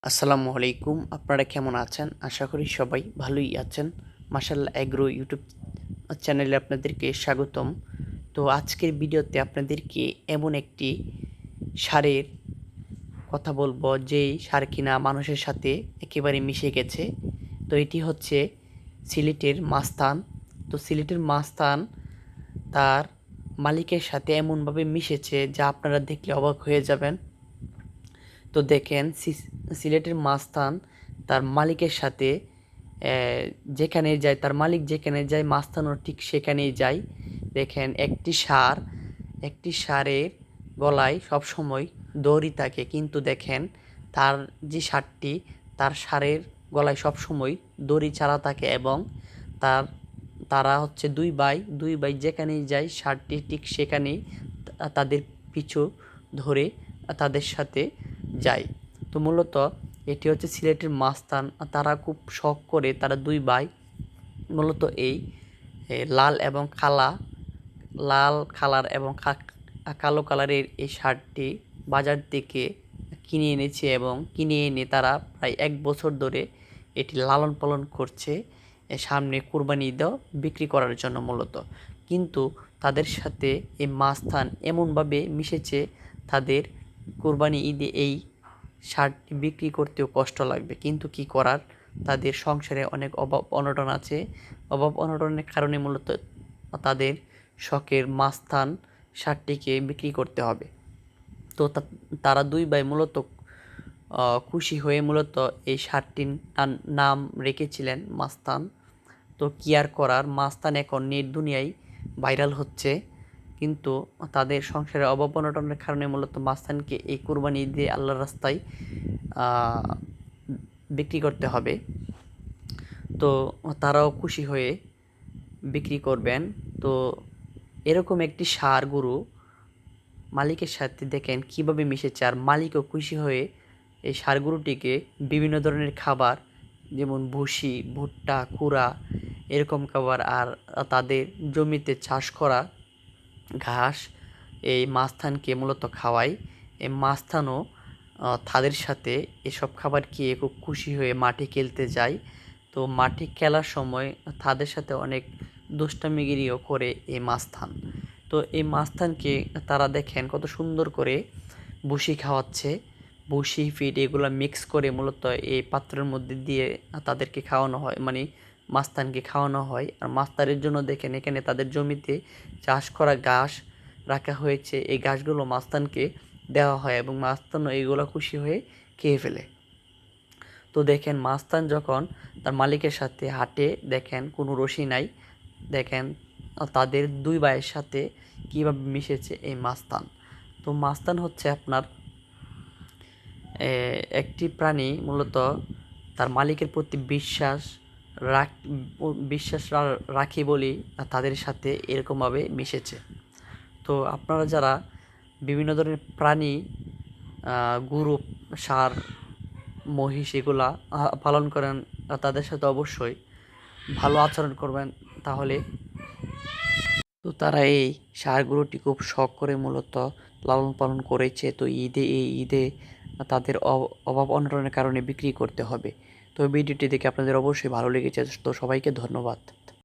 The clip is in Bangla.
আসসালামু আলাইকুম। আপনারা কেমন আছেন? আশা করি সবাই ভালোই আছেন। মাশাআল্লাহ এগ্রো ইউটিউব চ্যানেলে আপনাদেরকে স্বাগতম। তো আজকের ভিডিওতে আপনাদেরকে এমন একটি সারের কথা বলবো যেই সার কিনা মানুষের সাথে একেবারে মিশে গেছে। তো এটি হচ্ছে সিলেটের মাস্তান। তো সিলেটের মাস্তান তার মালিকের সাথে এমনভাবে মিশেছে যা আপনারা দেখলে অবাক হয়ে যাবেন। তো দেখেন সিলেটের মাস্তান তার মালিকের সাথে যেখানে যায়, তার মালিক যেখানে যায় মাস্তানও ঠিক সেখানেই যায়। দেখেন একটি ষাঁড়ের গলায় সবসময় দড়ি থাকে, কিন্তু দেখেন তার যে ষাঁড়টি, তার ষাঁড়ের গলায় সবসময় দড়ি ছাড়া থাকে এবং তার তারা হচ্ছে দুই ভাই যেখানেই যায় ষাঁড়টি ঠিক সেখানেই তাদের পিছু ধরে তাদের সাথে যায়। তো মূলত এটি হচ্ছে সিলেটের মাস্তান। তারা খুব শখ করে, তারা দুই ভাই মূলত এই লাল কালার এবং কালো কালারের এই শার্টটি বাজার থেকে কিনে এনেছে এবং কিনে এনে তারা প্রায় 1 বছর ধরে এটি লালন পালন করছে সামনে কুরবানি ঈদেও বিক্রি করার জন্য মূলত। কিন্তু তাদের সাথে এই মাস্তান এমনভাবে মিশেছে, তাদের কুরবানি ঈদে এই শার্টটি বিক্রি করতেও কষ্ট লাগবে, কিন্তু কি করার, তাদের সংসারে অনেক অভাব অনটন আছে। অভাব অনটনের কারণে মূলত তাদের শখের মাস্তান শার্টটিকে বিক্রি করতে হবে। তো তারা দুই ভাই মূলত খুশি হয়ে মূলত এই শার্টটির নাম রেখেছিলেন মাস্তান। তো কি আর করার, মাস্তান এখন নেট দুনিয়ায় ভাইরাল হচ্ছে, কিন্তু তাদের সংসারের অভাব অনটনের কারণে মূলত মাস্তানকে এই কুরবানি ঈদে আল্লাহর রাস্তায় বিক্রি করতে হবে। তো তারাও খুশি হয়ে বিক্রি করবেন। তো এরকম একটি ষাঁড় গরু মালিকের সাথে দেখেন কিভাবে মিশেছে, আর মালিকও খুশি হয়ে এই ষাঁড় গরুটিকে বিভিন্ন ধরনের খাবার, যেমন ভুসি, ভুট্টা, কুড়া, এরকম খাবার, আর তাদের জমিতে চাষ করা ঘাস এই মাস্তানকে মূলত খাওয়ায়। এই মাস্তানও তাদের সাথে এসব খাবার খেয়ে খুব খুশি হয়ে মাঠে খেলতে যায়। তো মাঠে খেলার সময় তাদের সাথে অনেক দুষ্টামিগিরিও করে এই মাস্তান। তো এই মাস্তানকে তারা দেখেন কত সুন্দর করে ভুসি খাওয়াচ্ছে। ভুসি ফিড এগুলো মিক্স করে মূলত এই পাত্রের মধ্যে দিয়ে তাদেরকে খাওয়ানো হয়, মানে মাস্তানকে খাওয়ানো হয়। আর মাস্তানের জন্য দেখেন এখানে তাদের জমিতে চাষ করা ঘাস রাখা হয়েছে, এই ঘাসগুলো মাস্তানকে দেওয়া হয় এবং মাস্তানও এইগুলো খুশি হয়ে খেয়ে ফেলে। তো দেখেন মাস্তান যখন তার মালিকের সাথে হাঁটে, দেখেন কোনো রশি নাই। দেখেন তাদের দুই ভাইয়ের সাথে কীভাবে মিশেছে এই মাস্তান। তো মাস্তান হচ্ছে আপনার একটি প্রাণী মূলত তার মালিকের প্রতি রাখ বিশ্বাস রাখে বলেই তাদের সাথে এরকমভাবে মিশেছে। তো আপনারা যারা বিভিন্ন ধরনের প্রাণী, গরু, ষাঁড়, মহিষ এগুলা পালন করেন, তাদের সাথে অবশ্যই ভালো আচরণ করবেন। তাহলে তো তারা এই ষাঁড় গরুটি খুব শখ করে মূলত লালন পালন করেছে। তো এই ঈদে তাদের অভাব অনটনের কারণে বিক্রি করতে হবে। তো ভিডিওটি দেখে আপনাদের অবশ্যই ভালো লেগেছে। তো সবাইকে ধন্যবাদ।